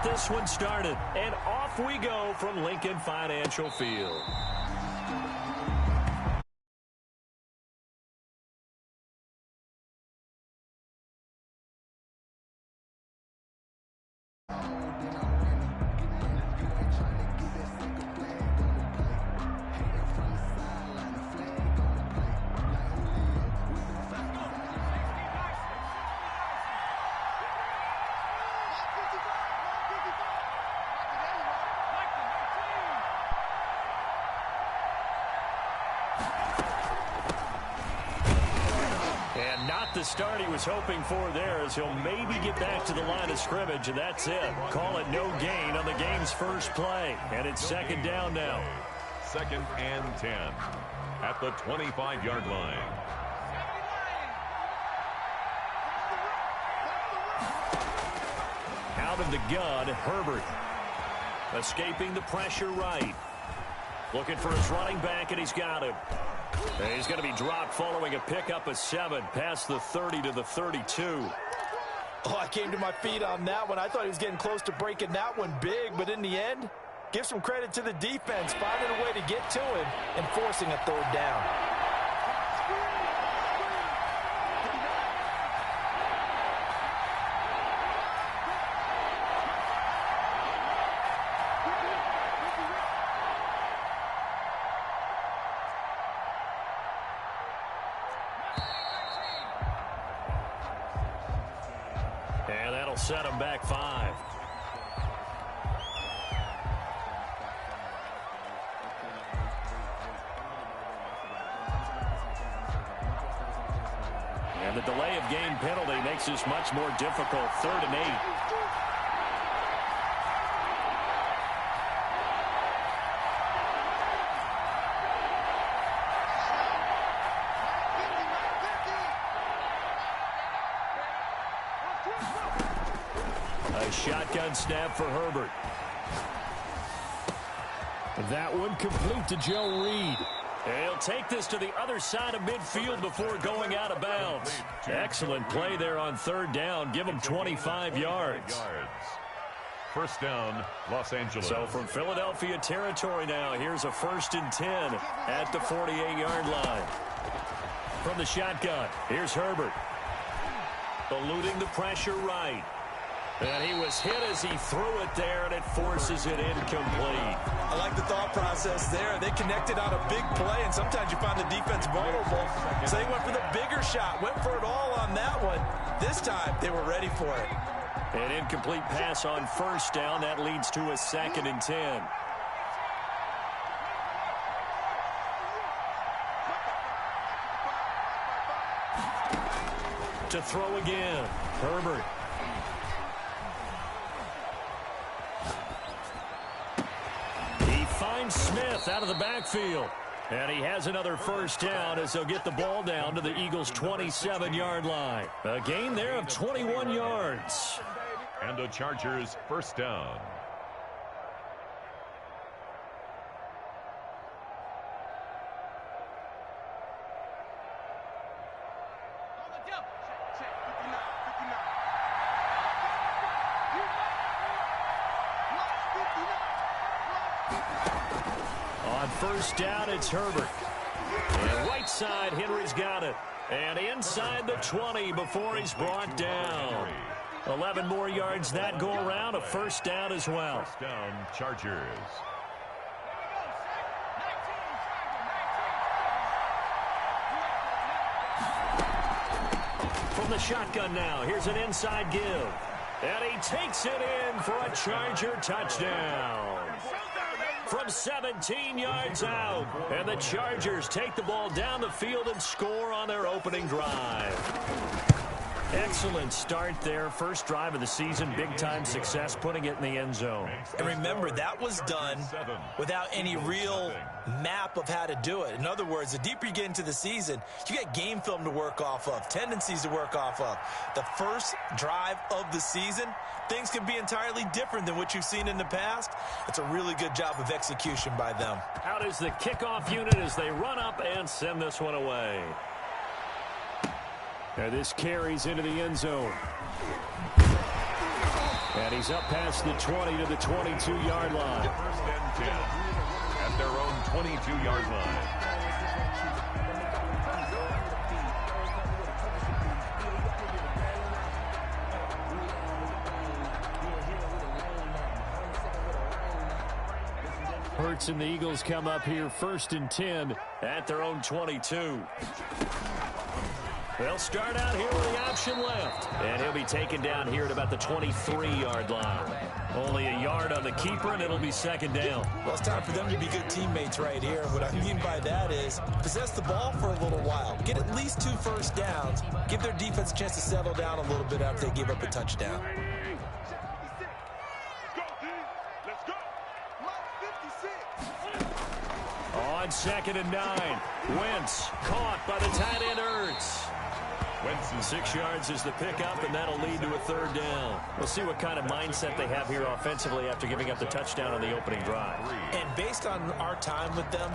this one started. And off we go from Lincoln Financial Field. The start he was hoping for there, as he'll maybe get back to the line of scrimmage, and that's it. Call it no gain on the game's first play, and it's second down now. 2nd and 10 at the 25-yard line. Out of the gun, Herbert. Escaping the pressure right. Looking for his running back, and he's got him. And he's going to be dropped following a pickup of 7 past the 30 to the 32. Oh, I came to my feet on that one. I thought he was getting close to breaking that one big, but in the end, give some credit to the defense, finding a way to get to him and forcing a third down. Set him back 5. And the delay of game penalty makes this much more difficult. 3rd and 8. Shotgun snap for Herbert. That one complete to Joe Reed. He'll take this to the other side of midfield before going out of bounds. Excellent play there on 3rd down. Give him 25 yards. First down, Los Angeles. So from Philadelphia territory now, here's a 1st and 10 at the 48-yard line. From the shotgun, here's Herbert. Eluding the pressure right. And he was hit as he threw it there, and it forces it incomplete. I like the thought process there. They connected on a big play, and sometimes you find the defense vulnerable. So they went for the bigger shot, went for it all on that one. This time, they were ready for it. An incomplete pass on 1st down. That leads to a 2nd and 10. To throw again, Herbert. Smith out of the backfield. And he has another 1st down as they'll get the ball down to the Eagles' 27-yard line. A gain there of 21 yards. And the Chargers 1st down. On 1st down, it's Herbert. And right side, Henry's got it. And inside the 20 before he's brought down. 11 more yards that go around. A 1st down as well. 1st down, Chargers. From the shotgun now, here's an inside give. And he takes it in for a Charger touchdown. From 17 yards out. And the Chargers take the ball down the field and score on their opening drive. Excellent start there. First drive of the season. Big-time success putting it in the end zone. And remember, that was done without any real map of how to do it. In other words, the deeper you get into the season, you got game film to work off of, tendencies to work off of. The first drive of the season, things can be entirely different than what you've seen in the past. It's a really good job of execution by them. Out is the kickoff unit as they run up and send this one away. And this carries into the end zone. And he's up past the 20 to the 22-yard line. First and 10 at their own 22-yard line. Hurts and the Eagles come up here first and 10 at their own 22. They'll start out here with the option left. And he'll be taken down here at about the 23-yard line. Only a yard on the keeper, and it'll be second down. Well, it's time for them to be good teammates right here. What I mean by that is possess the ball for a little while. Get at least 2 first downs. Give their defense a chance to settle down a little bit after they give up a touchdown. On second and 9, Wentz caught by the tight end Ertz. Wentz, 6 yards is the pickup, and that'll lead to a third down. We'll see what kind of mindset they have here offensively after giving up the touchdown on the opening drive. And based on our time with them,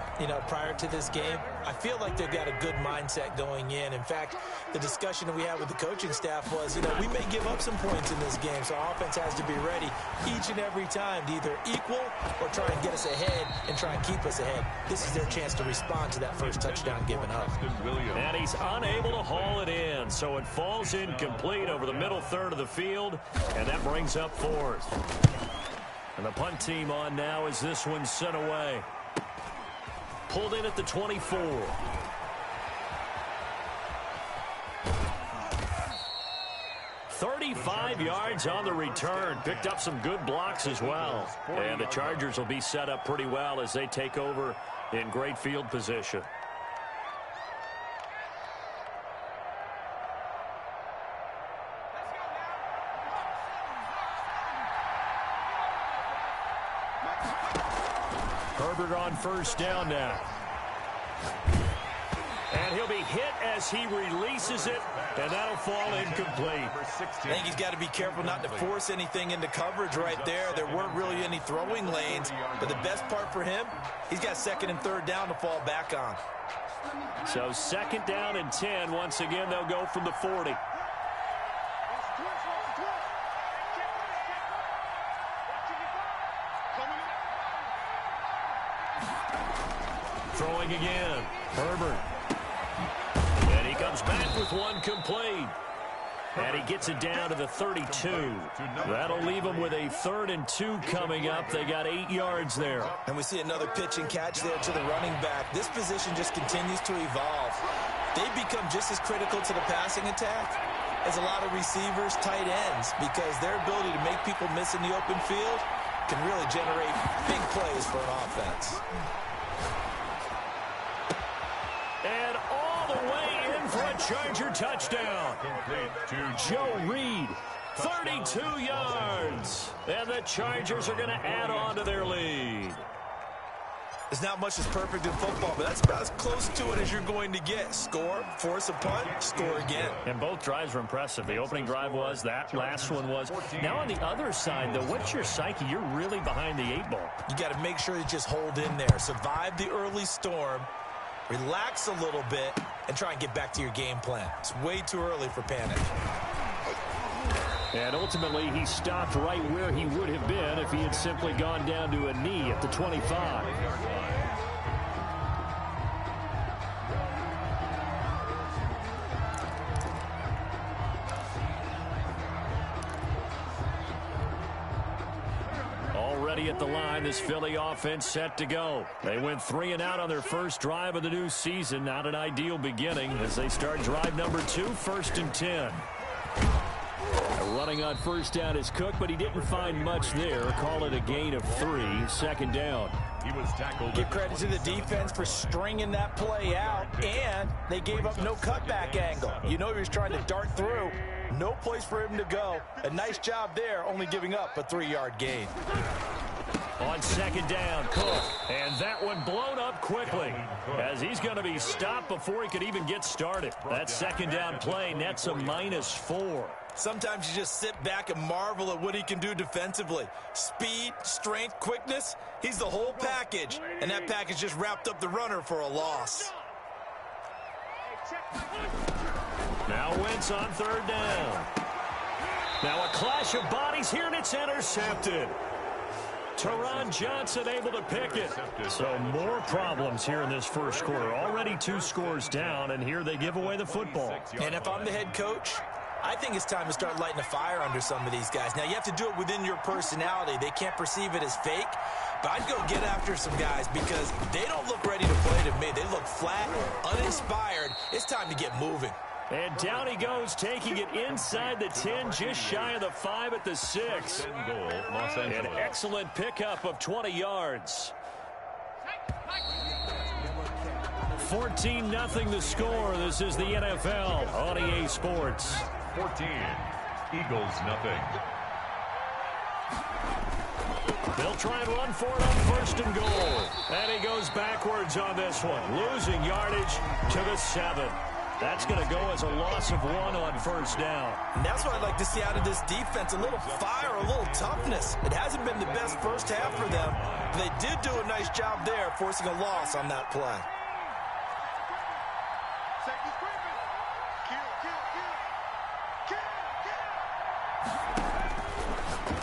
prior to this game, I feel like they've got a good mindset going in. In fact, the discussion that we had with the coaching staff was, we may give up some points in this game, so our offense has to be ready each and every time to either equal or try and get us ahead and try and keep us ahead. This is their chance to respond to that first touchdown given up. And he's unable to haul it in. So it falls incomplete over the middle third of the field, and that brings up fourth. And the punt team on now as this one's sent away. Pulled in at the 24. "35 yards on the return. Picked up some good blocks as well. And the Chargers will be set up pretty well as they take over in great field position. Herbert on first down now. And he'll be hit as he releases it, and that'll fall incomplete. I think he's got to be careful not to force anything into coverage right there. There weren't really any throwing lanes, but the best part for him, he's got second and third down to fall back on. So second down and 10. Once again, they'll go from the 40. Throwing again. Herbert. And he comes back with one complete. And he gets it down to the 32. That'll leave him with a 3rd and 2 coming up. They got 8 yards there. And we see another pitch and catch there to the running back. This position just continues to evolve. They become just as critical to the passing attack as a lot of receivers, tight ends, because their ability to make people miss in the open field can really generate big plays for an offense. And all the way in for a Charger touchdown. Joe Reed, 32 yards. And the Chargers are going to add on to their lead. There's not much that's perfect in football, but that's about as close to it as you're going to get. Score, force a punt, score again. And both drives were impressive. The opening drive was, that last one was. Now on the other side, though, what's your psyche? You're really behind the 8 ball. You got to make sure you just hold in there. Survive the early storm. Relax a little bit and try and get back to your game plan. It's way too early for panic. And ultimately, he stopped right where he would have been if he had simply gone down to a knee at the 25. Already at the line, this Philly offense set to go. They went 3 and out on their first drive of the new season. Not an ideal beginning as they start drive number 2, 1st and 10. Running on first down is Cook, but he didn't find much there. Call it a gain of 3, 2nd down. He was tackled. Give credit to the defense for stringing that play out, and they gave up no cutback angle. You know he was trying to dart through. No place for him to go. A nice job there, only giving up a 3-yard gain. On 2nd down, Cook. And that one blown up quickly as he's going to be stopped before he could even get started. That 2nd down play nets a -4. Sometimes you just sit back and marvel at what he can do defensively. Speed, strength, quickness, he's the whole package. And that package just wrapped up the runner for a loss. Now Wentz on 3rd down. Now a clash of bodies here, and it's intercepted. Teron Johnson able to pick it. So more problems here in this first quarter. Already 2 scores down, and here they give away the football. And if I'm the head coach, I think it's time to start lighting a fire under some of these guys. Now, you have to do it within your personality. They can't perceive it as fake. But I'd go get after some guys because they don't look ready to play to me. They look flat, uninspired. It's time to get moving. And down he goes, taking it inside the 10, just shy of the 5 at the 6. Goal, Los Angeles. An excellent pickup of 20 yards. 14-0 the score. This is the NFL on EA Sports. 14, Eagles nothing. They'll try and run for it on first and goal. And he goes backwards on this one, losing yardage to the 7. That's going to go as a loss of 1 on first down. And that's what I'd like to see out of this defense, a little fire, a little toughness. It hasn't been the best first half for them. They did do a nice job there, forcing a loss on that play.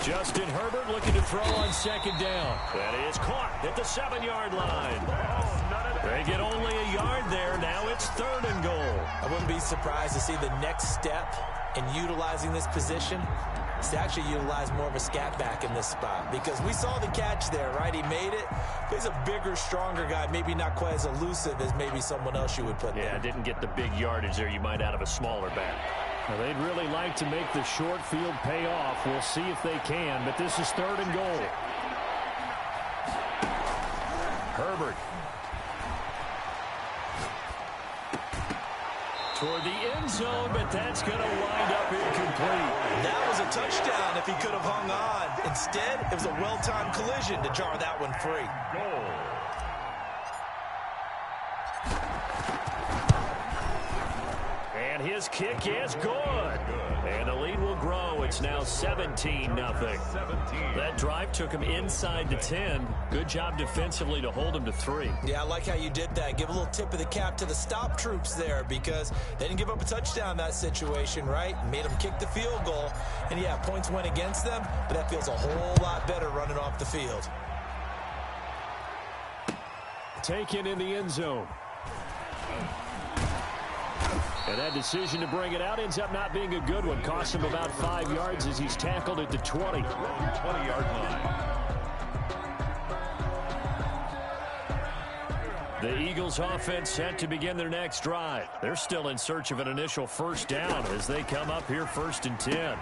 Justin Herbert looking to throw on second down. That is caught at the 7-yard line. They get only a yard there. Now it's 3rd and goal. I wouldn't be surprised to see the next step in utilizing this position is to actually utilize more of a scat back in this spot, because we saw the catch there, right? He made it. He's a bigger, stronger guy, maybe not quite as elusive as maybe someone else you would put there. Yeah, didn't get the big yardage there you might out of a smaller back. Well, they'd really like to make the short field pay off. We'll see if they can, but this is 3rd and goal. Herbert. Toward the end zone, but that's going to wind up incomplete. That was a touchdown if he could have hung on. Instead, it was a well-timed collision to jar that one free. Goal. And his kick is good. And the lead will grow. It's now 17-0. That drive took him inside the 10. Good job defensively to hold him to 3. Yeah, I like how you did that. Give a little tip of the cap to the stop troops there, because they didn't give up a touchdown in that situation, right? Made them kick the field goal. And, yeah, points went against them, but that feels a whole lot better running off the field. Taken in the end zone. And that decision to bring it out ends up not being a good one. Costs him about 5 yards as he's tackled at the 20. 20-yard line. The Eagles offense set to begin their next drive. They're still in search of an initial first down as they come up here 1st and 10.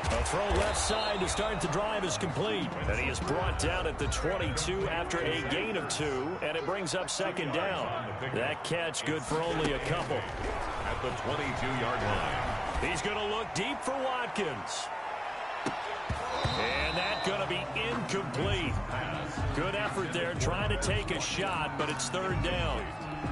A throw left side to start the drive is complete. And he is brought down at the 22 after a gain of 2. And it brings up 2nd down. That catch good for only a couple. At the 22-yard line. He's going to look deep for Watkins. And that's going to be incomplete. Good effort there trying to take a shot, but it's 3rd down.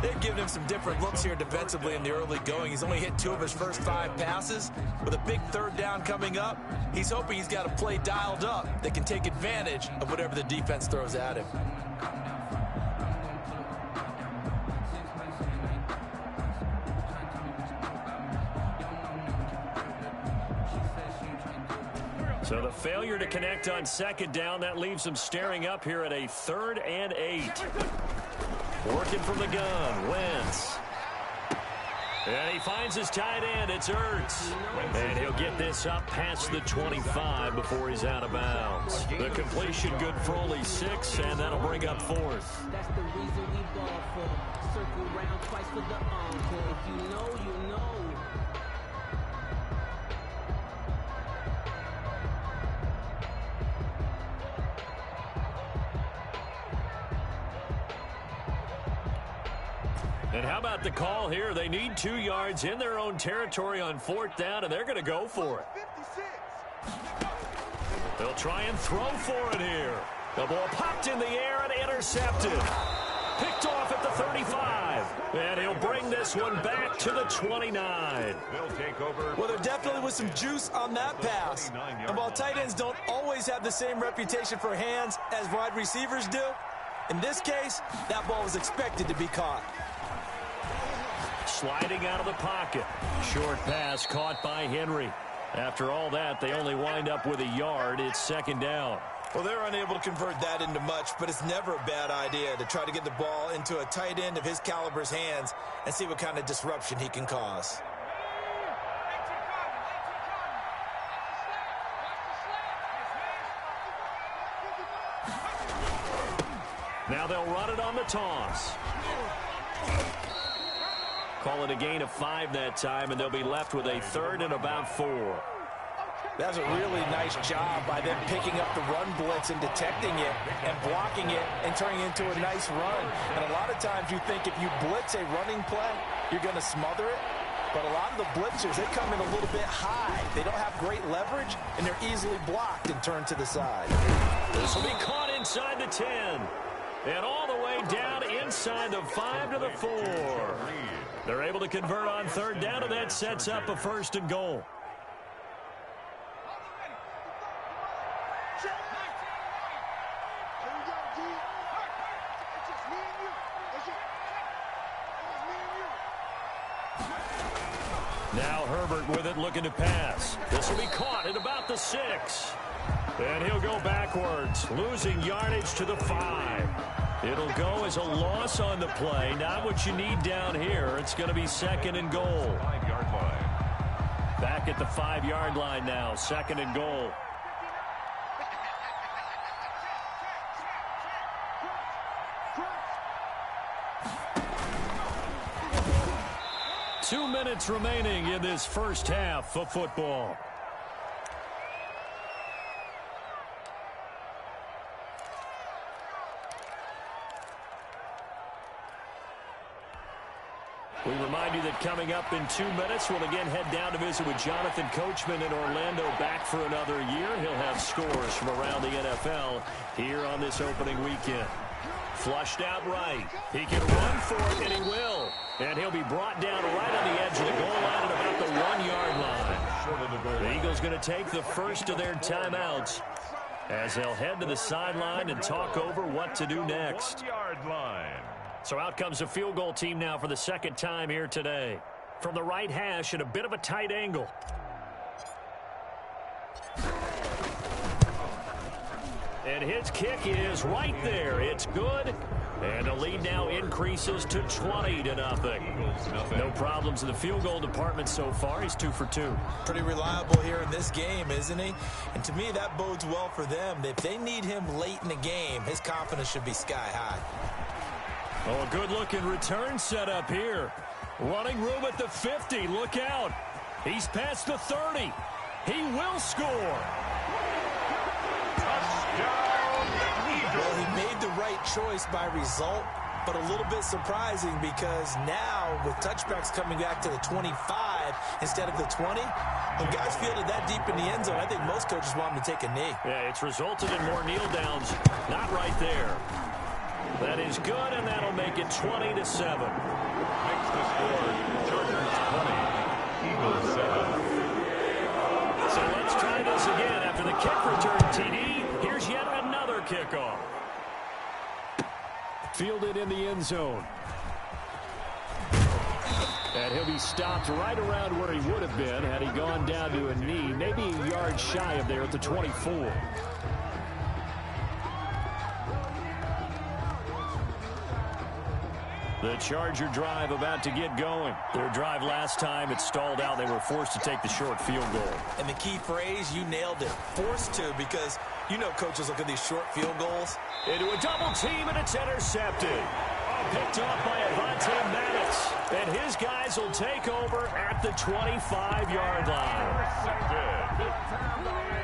They've given him some different looks here defensively in the early going. He's only hit 2 of his first 5 passes. With a big 3rd down coming up, he's hoping he's got a play dialed up that can take advantage of whatever the defense throws at him. So the failure to connect on 2nd down, that leaves him staring up here at a 3rd and 8. Working from the gun, Wentz. And he finds his tight end, it's Ertz. And he'll get this up past the 25 before he's out of bounds. The completion good for only 6, and that'll bring up 4th. That's the reason we ball for. Circle round twice for the encore. If you know, you know. And how about the call here? They need 2 yards in their own territory on 4th down, and they're going to go for it. They'll try and throw for it here. The ball popped in the air and intercepted. Picked off at the 35. And he'll bring this one back to the 29. They'll take over. Well, there definitely was some juice on that pass. And while tight ends don't always have the same reputation for hands as wide receivers do, in this case, that ball was expected to be caught. Sliding out of the pocket. Short pass caught by Henry. After all that, they only wind up with a yard. It's second down. Well, they're unable to convert that into much, but it's never a bad idea to try to get the ball into a tight end of his caliber's hands and see what kind of disruption he can cause. Now they'll run it on the toss. Call it a gain of 5 that time, and they'll be left with a third and about 4. That's a really nice job by them picking up the run blitz and detecting it and blocking it and turning it into a nice run. And a lot of times you think if you blitz a running play, you're going to smother it. But a lot of the blitzers, they come in a little bit high. They don't have great leverage, and they're easily blocked and turned to the side. This will be caught inside the 10. And all the way down inside the 5 to the 4. They're able to convert on third down, and that sets up a first and goal. Now Herbert with it, looking to pass. This will be caught at about the 6. And he'll go backwards, losing yardage to the 5. It'll go as a loss on the play. Not what you need down here. It's going to be second and goal. 5-yard line. Back at the 5-yard line now, second and goal. Two minutes remaining in this first half of football. We remind you that coming up in 2 minutes, we'll again head down to visit with Jonathan Coachman in Orlando, back for another year. He'll have scores from around the NFL here on this opening weekend. Flushed out right. He can run for it, and he will. And he'll be brought down right on the edge of the goal line at about the 1-yard line. The Eagles going to take the first of their timeouts as they'll head to the sideline and talk over what to do next. 1-yard line. So out comes a field goal team now for the second time here today. From the right hash at a bit of a tight angle. And his kick is right there. It's good. And the lead now increases to 20-0. No problems in the field goal department so far. He's 2 for 2. Pretty reliable here in this game, isn't he? And to me, that bodes well for them. If they need him late in the game, his confidence should be sky high. Oh, a good-looking return set up here. Running room at the 50. Look out. He's past the 30. He will score. Well, he made the right choice by result, but a little bit surprising because now with touchbacks coming back to the 25 instead of the 20, when guys fielded that deep in the end zone, I think most coaches want him to take a knee. Yeah, it's resulted in more kneel downs. Not right there. That is good, and that'll make it 20-7. Makes the score. Chargers 20, Eagles 7. So let's try this again. After the kick return TD, here's yet another kickoff. Fielded in the end zone. And he'll be stopped right around where he would have been had he gone down to a knee, maybe a yard shy of there at the 24. The Charger drive about to get going. Their drive last time, it stalled out. They were forced to take the short field goal. And the key phrase, you nailed it. Forced to, because you know coaches look at these short field goals. Into a double team, and it's intercepted. Picked off by Avonte Maddox. And his guys will take over at the 25-yard line.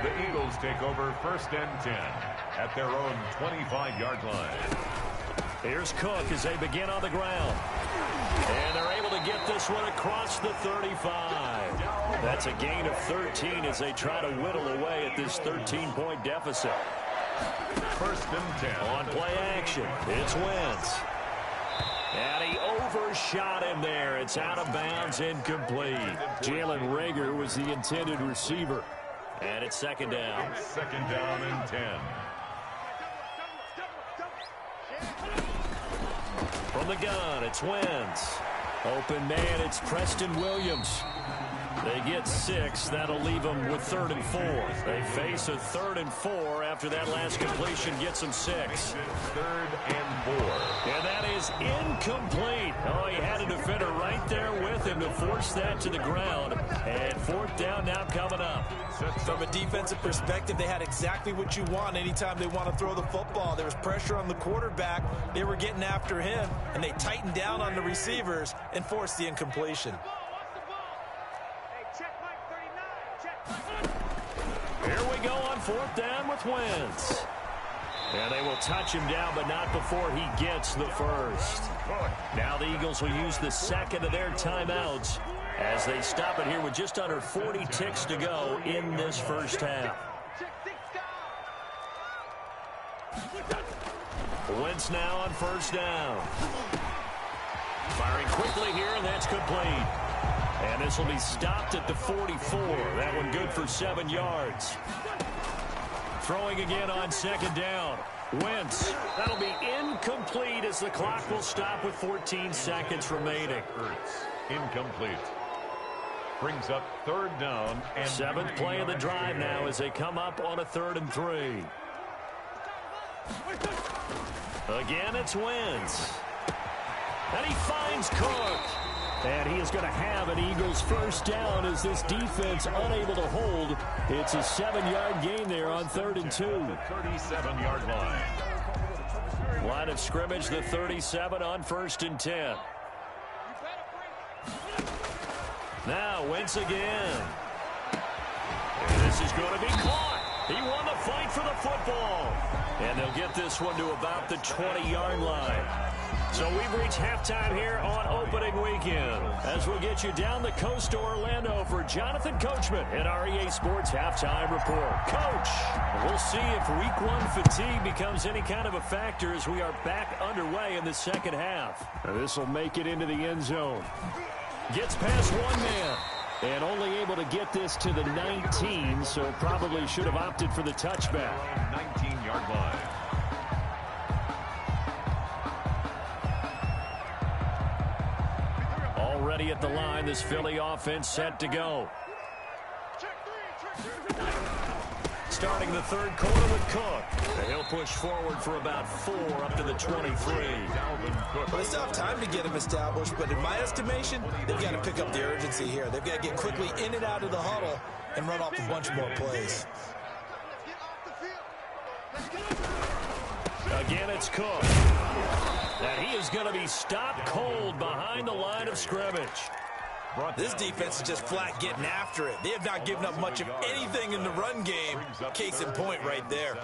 The Eagles take over 1st and 10 at their own 25-yard line. Here's Cook as they begin on the ground. And they're able to get this one across the 35. That's a gain of 13 as they try to whittle away at this 13-point deficit. 1st and 10. On play action, it's Wentz. And he overshot him there. It's out of bounds, incomplete. Jalen Reagor was the intended receiver. And it's second down. 2nd down and 10. From the gun, it's Wentz. Open man, it's Preston Williams. They get 6. That'll leave them with 3rd and 4. They face a 3rd and 4 after that last completion gets them 6. 3rd and 4. And that is incomplete. Oh, he had a defender right there with him to force that to the ground. And 4th down now coming up. From a defensive perspective, they had exactly what you want anytime they want to throw the football. There was pressure on the quarterback. They were getting after him, and they tightened down on the receivers and forced the incompletion. Here we go on 4th down with Wentz. And they will touch him down, but not before he gets the first. Now the Eagles will use the second of their timeouts as they stop it here with just under 40 ticks to go in this first half. Wentz now on 1st down. Firing quickly here, and that's complete. And this will be stopped at the 44. That one good for 7 yards. Throwing again on 2nd down. Wentz. That'll be incomplete as the clock will stop with 14 seconds remaining. Incomplete. Brings up 3rd down. And 7th play of the drive now as they come up on a 3rd and 3. Again, it's Wentz. And he finds Cook. And he is going to have an Eagles first down as this defense unable to hold. It's a 7-yard gain there on 3rd and 2. 37-yard line. Line of scrimmage, the 37 on 1st and 10. Now Wentz again. And this is going to be caught. He won the fight for the football. And they'll get this one to about the 20-yard line. So we've reached halftime here on opening weekend as we'll get you down the coast to Orlando for Jonathan Coachman at our EA Sports Halftime Report. Coach, we'll see if week 1 fatigue becomes any kind of a factor as we are back underway in the second half. This will make it into the end zone. Gets past one man and only able to get this to the 19, so probably should have opted for the touchback. 19-yard line. Already at the line, this Philly offense set to go. Starting the 3rd quarter with Cook. And he'll push forward for about 4 up to the 23. Well, they still have time to get him established, but in my estimation, they've got to pick up the urgency here. They've got to get quickly in and out of the huddle and run off a bunch more plays. Again, it's Cook. And he is going to be stopped cold behind the line of scrimmage. This defense is just flat getting after it. They have not given up much of anything in the run game. Case in point right there.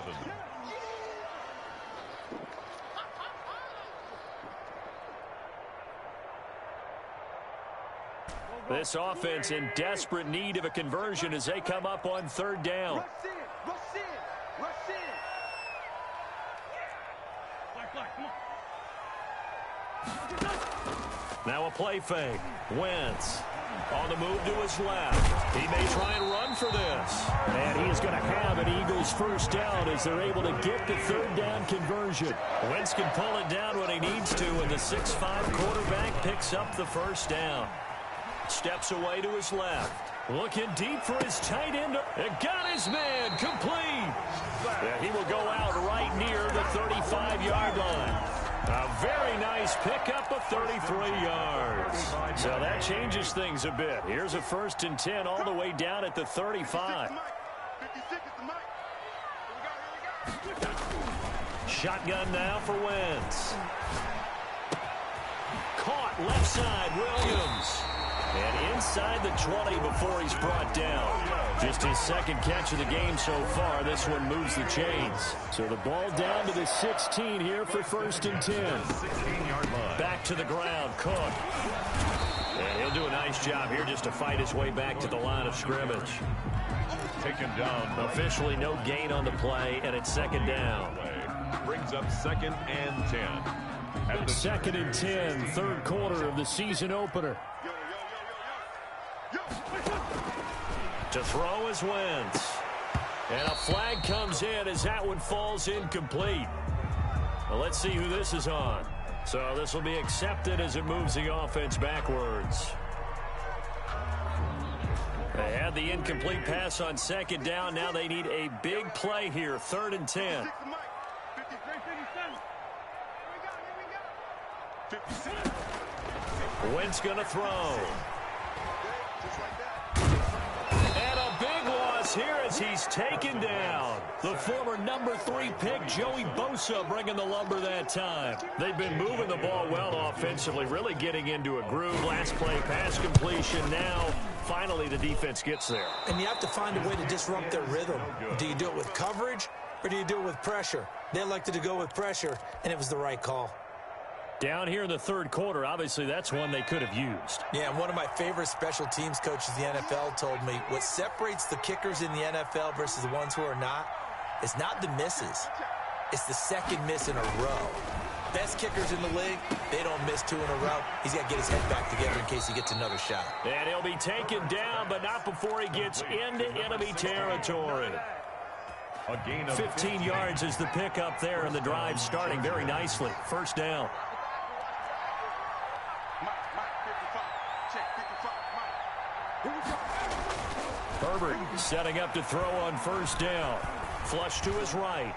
This offense in desperate need of a conversion as they come up on 3rd down. Now a play fake. Wentz on the move to his left. He may try and run for this. And he is going to have an Eagles first down as they're able to get the 3rd down conversion. Wentz can pull it down when he needs to, and the 6'5" quarterback picks up the first down. Steps away to his left. Looking deep for his tight end. And got his man complete. And he will go out right near the 35-yard line. A very nice pickup of 33 yards. So that changes things a bit. Here's a 1st and 10 all the way down at the 35. Shotgun now for Wentz. Caught left side, Williams. And inside the 20 before he's brought down. Just his 2nd catch of the game so far. This one moves the chains. So the ball down to the 16 here for 1st and 10. 16-yard line. Back to the ground, Cook. And he'll do a nice job here just to fight his way back to the line of scrimmage. Taken down. Officially no gain on the play, and it's 2nd down. Brings up 2nd and 10. At the 2nd and 10, 3rd quarter of the season opener. To throw is Wentz. And a flag comes in as that one falls incomplete. Well, let's see who this is on. So this will be accepted as it moves the offense backwards. They had the incomplete pass on second down. Now they need a big play here, 3rd and 10. Wentz going to throw. And a big loss here as he's taken down. The former number 3 pick, Joey Bosa, bringing the lumber that time. They've been moving the ball well offensively, really getting into a groove. Last play, pass completion. Now, finally, the defense gets there. And you have to find a way to disrupt their rhythm. Do you do it with coverage, or do you do it with pressure? They elected to go with pressure, and it was the right call. Down here in the 3rd quarter, obviously that's one they could have used. Yeah, and one of my favorite special teams coaches in the NFL told me what separates the kickers in the NFL versus the ones who are not is not the misses. It's the second miss in a row. Best kickers in the league, they don't miss 2 in a row. He's got to get his head back together in case he gets another shot. And he'll be taken down, but not before he gets into enemy territory. A gain of 15 yards is the pickup there, and the drive starting very nicely. 1st down. Herbert setting up to throw on 1st down. Flush to his right.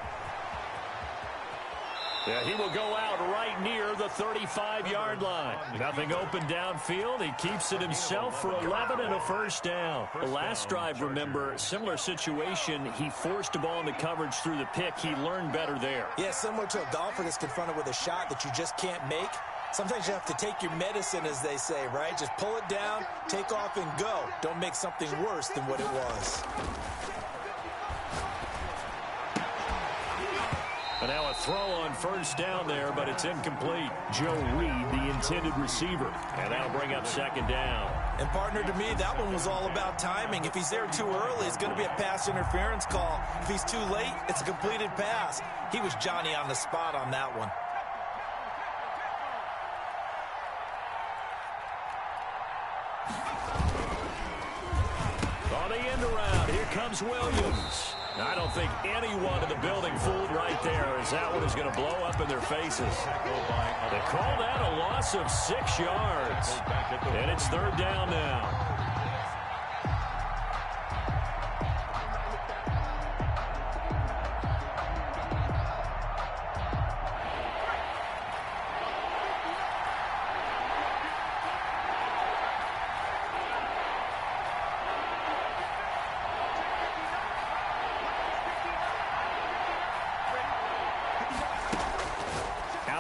Yeah, he will go out right near the 35-yard line. Nothing open downfield. He keeps it himself for 11 and a 1st down. The last drive, remember, similar situation. He forced the ball into coverage through the pick. He learned better there. Yeah, similar to a golfer that's confronted with a shot that you just can't make. Sometimes you have to take your medicine, as they say, right? Just pull it down, take off, and go. Don't make something worse than what it was. And now a throw on 1st down there, but it's incomplete. Joe Reed, the intended receiver. And that'll bring up 2nd down. And, partner, to me, that one was all about timing. If he's there too early, it's going to be a pass interference call. If he's too late, it's a completed pass. He was Johnny on the spot on that one. On the end around, here comes Williams. I don't think anyone in the building fooled right there, as that one is going to blow up in their faces. They call that a loss of 6 yards. And it's 3rd down now.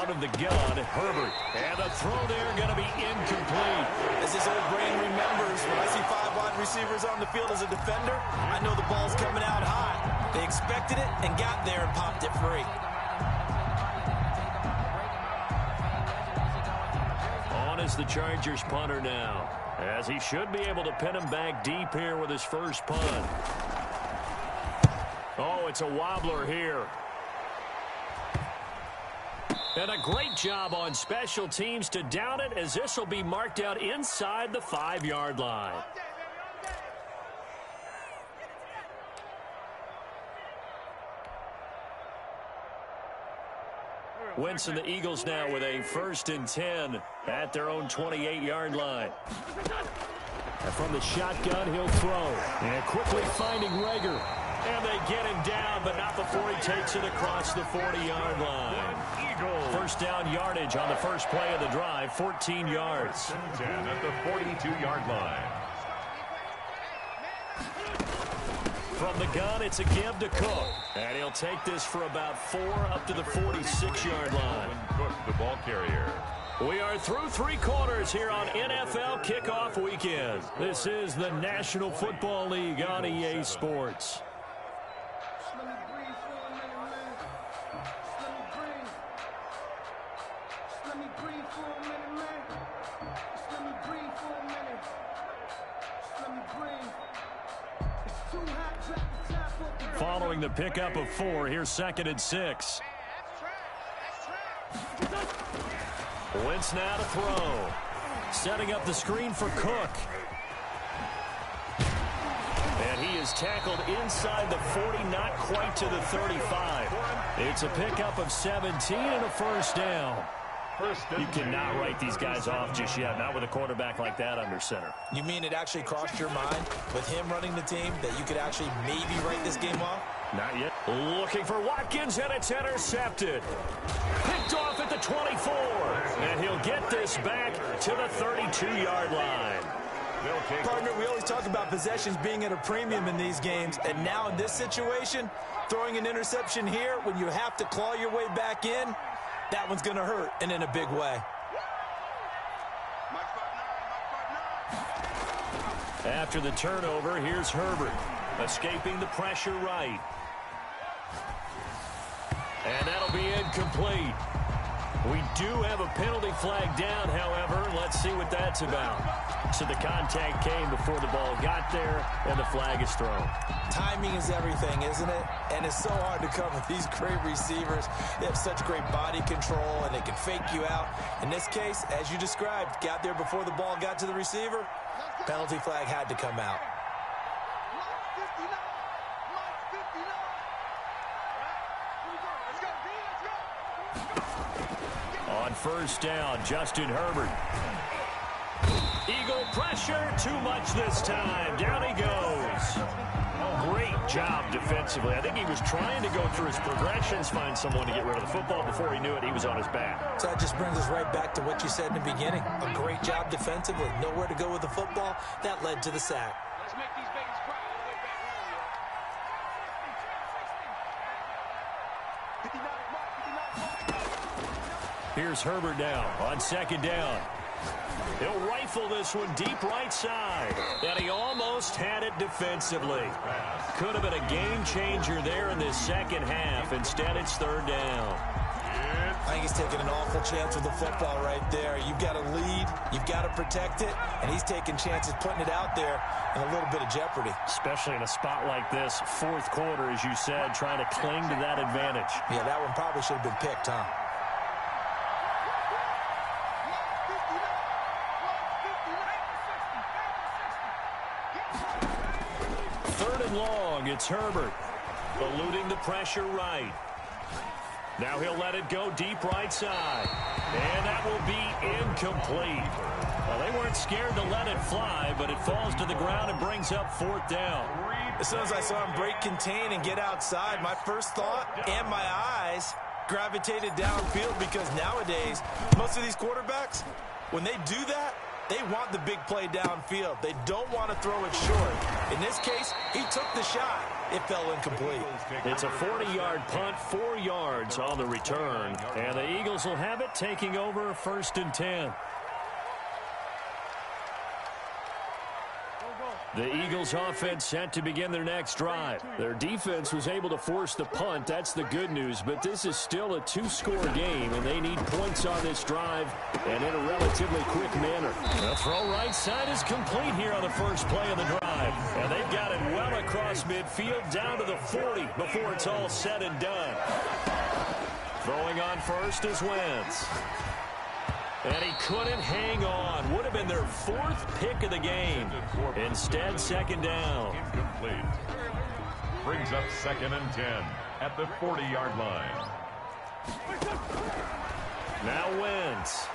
Of the gun, Herbert. And the throw there going to be incomplete. As his old brain remembers, when I see 5 wide receivers on the field as a defender, I know the ball's coming out high. They expected it and got there and popped it free. On is the Chargers punter now, as he should be able to pin him back deep here with his first punt. Oh, it's a wobbler here. And a great job on special teams to down it, as this will be marked out inside the 5-yard line. Wentz and the Eagles now with a 1st and 10 at their own 28-yard line. And from the shotgun, he'll throw. And quickly finding Reagor. And they get him down, but not before he takes it across the 40-yard line. 1st down yardage on the first play of the drive, 14 yards. 10 at the 42-yard line. From the gun, it's a give to Cook. And he'll take this for about 4 up to the 46-yard line. Cook, the ball carrier. We are through 3 quarters here on NFL Kickoff Weekend. This is the National Football League on EA Sports. Following the pickup of 4, here's 2nd and 6. Wentz now to throw. Setting up the screen for Cook. And he is tackled inside the 40, not quite to the 35. It's a pickup of 17 and a 1st down. You cannot write these guys off just yet, not with a quarterback like that under center. You mean it actually crossed your mind with him running the team that you could actually maybe write this game off? Not yet. Looking for Watkins, and it's intercepted. Picked off at the 24. And he'll get this back to the 32-yard line. Partner, we always talk about possessions being at a premium in these games, and now in this situation, throwing an interception here when you have to claw your way back in, that one's going to hurt, and in a big way. After the turnover, here's Herbert, escaping the pressure right. And that'll be incomplete. We do have a penalty flag down, however. Let's see what that's about. So the contact came before the ball got there, and the flag is thrown. Timing is everything, isn't it? And it's so hard to cover these great receivers. They have such great body control, and they can fake you out. In this case, as you described, got there before the ball got to the receiver. Penalty flag had to come out. On first down, Justin Herbert. Eagle pressure, too much this time. Down he goes. Great job defensively. I think he was trying to go through his progressions, find someone to get rid of the football. Before he knew it, he was on his back. So that just brings us right back to what you said in the beginning. A great job defensively. Nowhere to go with the football. That led to the sack. Let's make these babies cry all the way back around here. Here's Herbert now on second down. He'll rifle this one deep right side. And he almost had it defensively. Could have been a game changer there in this second half. Instead, it's third down. I think he's taking an awful chance with the football right there. You've got to lead. You've got to protect it. And he's taking chances putting it out there in a little bit of jeopardy. Especially in a spot like this, fourth quarter, as you said, trying to cling to that advantage. Yeah, that one probably should have been picked, huh? Third and long, it's Herbert. Eluding the pressure right. Now he'll let it go deep right side. And that will be incomplete. Well, they weren't scared to let it fly, but it falls to the ground and brings up fourth down. As soon as I saw him break contain and get outside, my first thought and my eyes gravitated downfield, because nowadays, most of these quarterbacks, when they do that, they want the big play downfield. They don't want to throw it short. In this case, he took the shot. It fell incomplete. It's a 40-yard punt, 4 yards on the return. And the Eagles will have it, taking over first and 10. The Eagles offense set to begin their next drive. Their defense was able to force the punt. That's the good news. But this is still a two-score game, and they need points on this drive and in a relatively quick manner. The throw right side is complete here on the first play of the drive. And they've got it well across midfield down to the 40 before it's all said and done. Throwing on first is Wentz. And he couldn't hang on. Would have been their fourth pick of the game. Instead, second down. Incomplete. Brings up second and 10 at the 40-yard line. Now Wentz.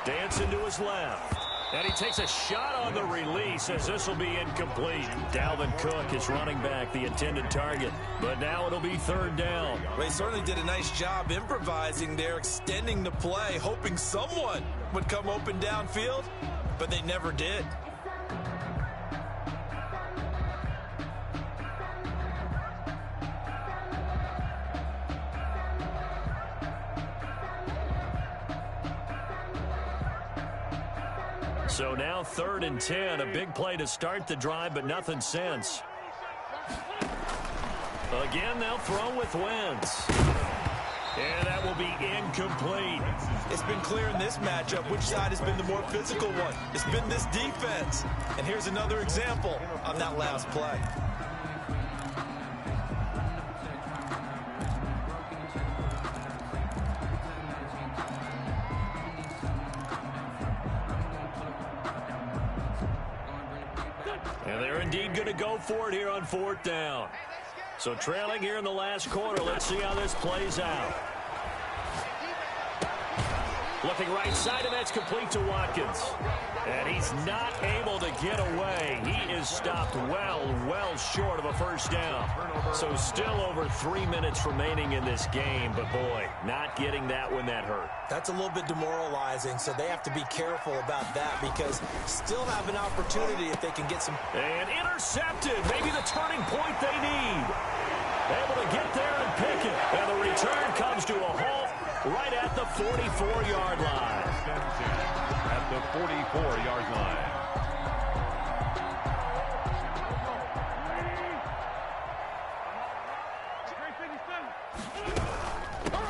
Dancing to his left. And he takes a shot on the release, as this will be incomplete. Dalvin Cook is running back, the intended target. But now it'll be third down. Well, he certainly did a nice job improvising there, extending the play, hoping someone would come open downfield, but they never did. So now third and 10, a big play to start the drive, but nothing since. Again, they'll throw with Wentz. And that will be incomplete. It's been clear in this matchup which side has been the more physical one. It's been this defense. And here's another example on that last play. And they're indeed going to go for it here on fourth down. So trailing here in the last quarter, let's see how this plays out. Looking right side, and that's complete to Watkins. And he's not able to get away. He is stopped well short of a first down. So still over 3 minutes remaining in this game. But, boy, not getting that one that hurt. That's a little bit demoralizing, so they have to be careful about that because still have an opportunity if they can get some. And intercepted. Maybe the turning point they need. Able to get there and pick it. And the return comes to a halt right at the 44-yard line. At the 44-yard line.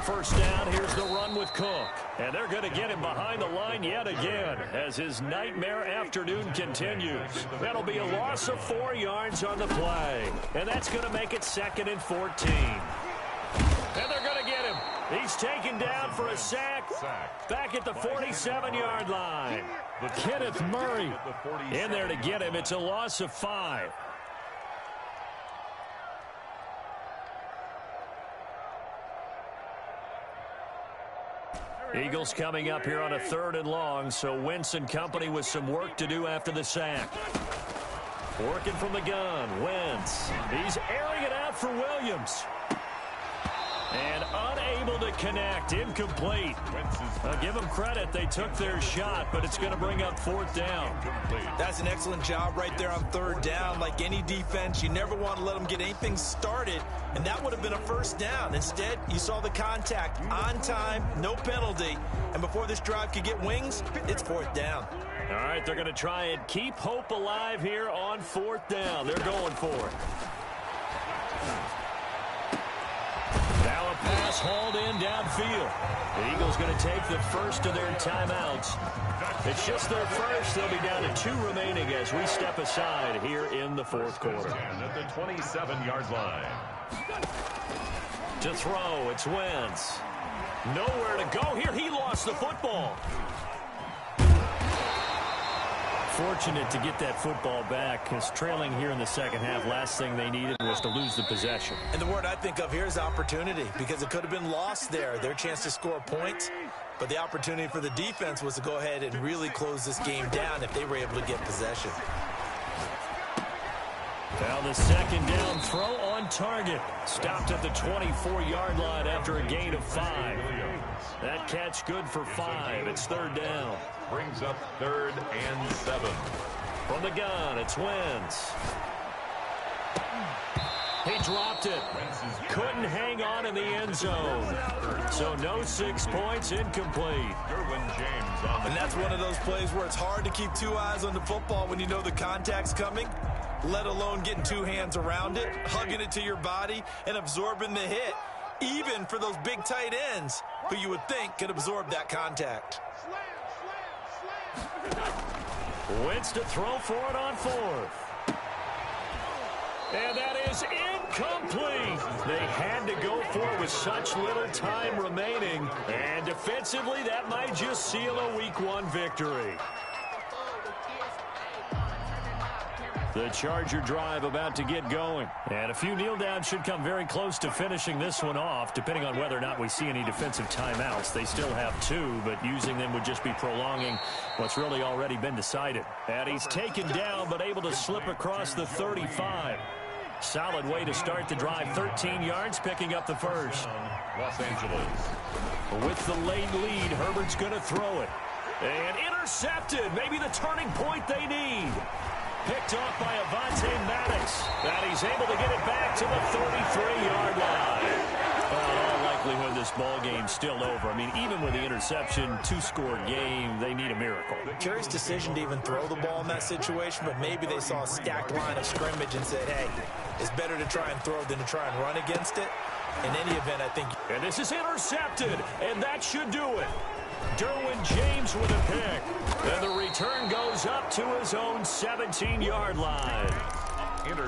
First down, here's the run with Cook. And they're going to get him behind the line yet again as his nightmare afternoon continues. That'll be a loss of 4 yards on the play. And that's going to make it 2nd and 14. And they're going to get him. He's taken down for a sack back at the 47-yard line. Kenneth Murray in there to get him. It's a loss of 5. Eagles coming up here on a 3rd and long, so Wentz and company with some work to do after the sack. Working from the gun, Wentz. He's airing it out for Williams. And unable to connect, incomplete. I'll give them credit, they took their shot, but it's going to bring up 4th down. That's an excellent job right there on 3rd down. Like any defense, you never want to let them get anything started, and that would have been a first down. Instead, you saw the contact on time, no penalty, and before this drive could get wings, it's 4th down. All right, they're going to try and keep hope alive here on 4th down. They're going for it. Now a pass hauled in downfield. The Eagles going to take the first of their timeouts. It's just their first. They'll be down to 2 remaining as we step aside here in the 4th quarter. At the 27-yard line. To throw, it's Wentz. Nowhere to go here. He lost the football. Fortunate to get that football back because trailing here in the second half, last thing they needed was to lose the possession. And the word I think of here is opportunity because it could have been lost there. Their chance to score points, but the opportunity for the defense was to go ahead and really close this game down if they were able to get possession. Now the 2nd down throw on target. Stopped at the 24-yard line after a gain of 5. That catch good for 5. It's 3rd down. Brings up 3rd and 7. From the gun, it's Wentz. He dropped it. Couldn't hang on in the end zone. So no 6 points, incomplete. And that's one of those plays where it's hard to keep 2 eyes on the football when you know the contact's coming, let alone getting 2 hands around it, hugging it to your body, and absorbing the hit, even for those big tight ends who you would think could absorb that contact. Wentz to throw for it on 4th. And that is incomplete. They had to go for it with such little time remaining. And defensively, that might just seal a Week 1 victory. The Charger drive about to get going. And a few kneel downs should come very close to finishing this one off, depending on whether or not we see any defensive timeouts. They still have 2, but using them would just be prolonging what's really already been decided. And he's taken down, but able to slip across the 35. Solid way to start the drive. 13 yards, picking up the first. Los Angeles. With the late lead, Herbert's going to throw it. And intercepted. Maybe the turning point they need. Picked off by Avonte Maddox. And he's able to get it back to the 33-yard line. Well, in all likelihood, this ball game's still over. I mean, even with the interception, 2-score game, they need a miracle. Curious decision to even throw the ball in that situation, but maybe they saw a stacked line of scrimmage and said, hey, it's better to try and throw than to try and run against it. In any event, I think... And this is intercepted, and that should do it. Derwin James with a pick. And the return goes up to his own 17-yard line.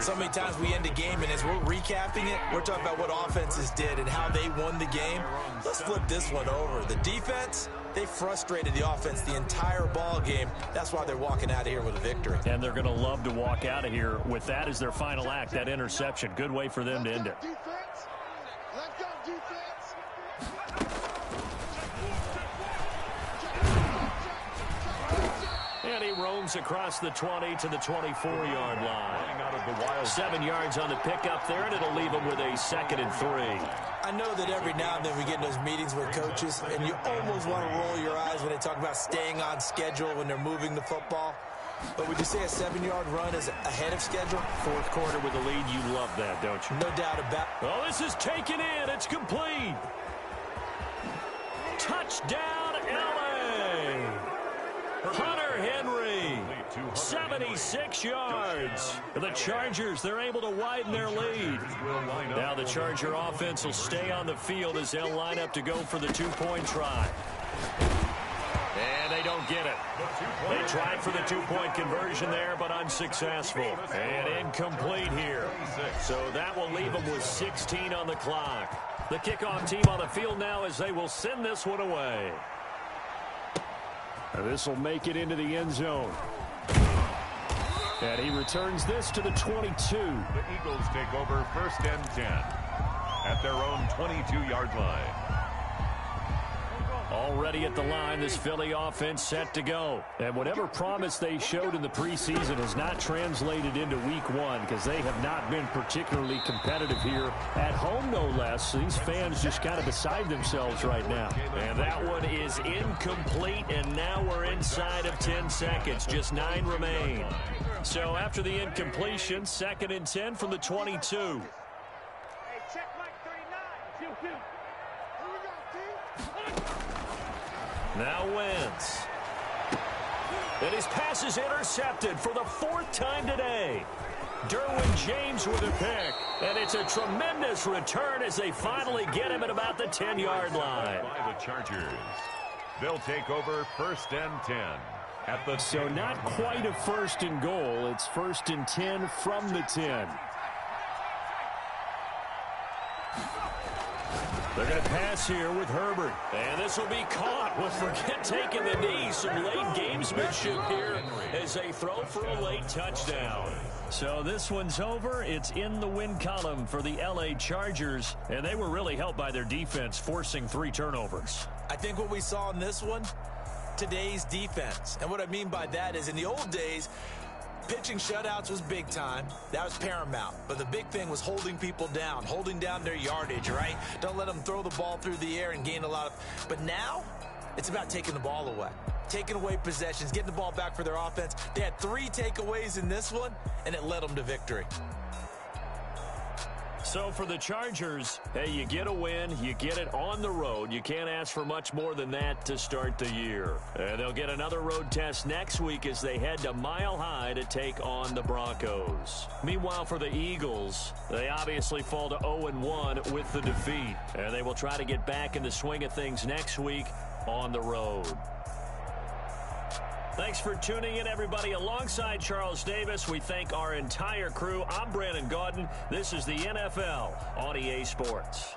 So many times we end a game, and as we're recapping it, we're talking about what offenses did and how they won the game. Let's flip this one over. The defense, they frustrated the offense the entire ball game. That's why they're walking out of here with a victory. And they're going to love to walk out of here with that as their final act, that interception. Good way for them to end it. And he roams across the 20 to the 24-yard line. Out of the wild. 7 yards on the pickup there, and it'll leave him with a 2nd and 3. I know that every now and then we get in those meetings with coaches, and you almost want to roll your eyes when they talk about staying on schedule when they're moving the football. But would you say a 7-yard run is ahead of schedule? Fourth quarter with the lead, you love that, don't you? No doubt about it. Oh, this is taken in. It's complete. Touchdown, L.A. Hunter Henry, 76 yards. The Chargers, they're able to widen their lead. Now the Charger offense will stay on the field as they'll line up to go for the 2-point try. And they don't get it. They tried for the 2-point conversion there, but unsuccessful. And incomplete here. So that will leave them with 16 on the clock. The kickoff team on the field now as they will send this one away. This will make it into the end zone. And he returns this to the 22. The Eagles take over 1st and 10 at their own 22-yard line. Already at the line, this Philly offense set to go. And whatever promise they showed in the preseason has not translated into week 1 because they have not been particularly competitive here at home, no less. These fans just kind of beside themselves right now. And that one is incomplete, and now we're inside of 10 seconds. Just 9 remain. So after the incompletion, 2nd and 10 from the 22. Hey, check Mike 39. Now Wentz. And his pass is intercepted for the 4th time today. Derwin James with a pick. And it's a tremendous return as they finally get him at about the 10-yard line. By the Chargers. They'll take over 1st and 10 at the So not quite a 1st and goal. It's 1st and 10 from the 10. They're going to pass here with Herbert. And this will be caught. Well, forget taking the knee. Some late gamesmanship here as they throw for a late touchdown. So this one's over. It's in the win column for the L.A. Chargers. And they were really helped by their defense, forcing 3 turnovers. I think what we saw in this one, today's defense. And what I mean by that is in the old days, pitching shutouts was big time. That was paramount. But the big thing was holding people down, holding down their yardage, right? Don't let them throw the ball through the air and gain a lot of... But now, it's about taking the ball away. Taking away possessions, getting the ball back for their offense. They had 3 takeaways in this one, and it led them to victory. So for the Chargers, hey, you get a win, you get it on the road. You can't ask for much more than that to start the year. And they'll get another road test next week as they head to Mile High to take on the Broncos. Meanwhile, for the Eagles, they obviously fall to 0-1 with the defeat. And they will try to get back in the swing of things next week on the road. Thanks for tuning in, everybody. Alongside Charles Davis, we thank our entire crew. I'm Brandon Gaudin. This is the NFL on EA Sports.